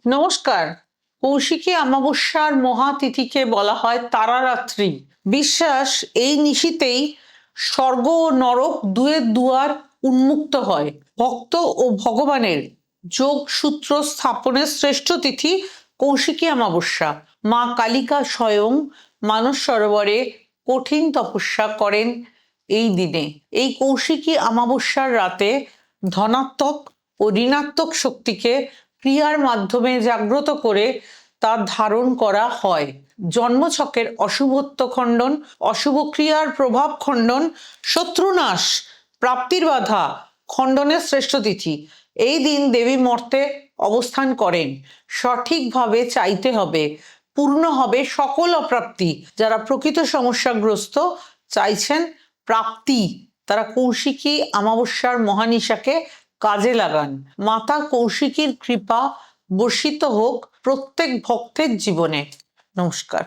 নমস্কার। কৌশিকী অমাবস্যার মহাতিথিকে বলা হয় তারারাত্রি। বিশ্বাস, এই নিশীতেই স্বর্গ ও নরক দুয়ের দুয়ার উন্মুক্ত হয়। ভক্ত ও ভগবানের যোগসূত্র স্থাপনের শ্রেষ্ঠ তিথি কৌশিকী অমাবস্যা। মা কালিকা স্বয়ং মানস সরোবরে কঠিন তপস্যা করেন এই দিনে। এই কৌশিকী অমাবস্যার রাতে ধনাত্মক ও ঋণাত্মক শক্তিকে ক্রিয়ার মাধ্যমে জাগ্রত করে তা ধারণ করা হয়। জন্মছকের অশুভত্ব খণ্ডন, অশুভ ক্রিয়ার প্রভাব খণ্ডন, শত্রুনাশ, প্রাপ্তির বাধা খণ্ডনের শ্রেষ্ঠ তিথি। এই দিন দেবী মর্তে অবস্থান করেন। সঠিকভাবে চাইতে হবে, পূর্ণ হবে সকল অপ্রাপ্তি। যারা প্রকৃত সমস্যাগ্রস্ত চাইছেন প্রাপ্তি, তারা কৌশিকী অমাবস্যার মহানিশাকে কাজে লাগান। মাতা কৌশিকীর কৃপা বর্ষিত হোক প্রত্যেক ভক্তের জীবনে। নমস্কার।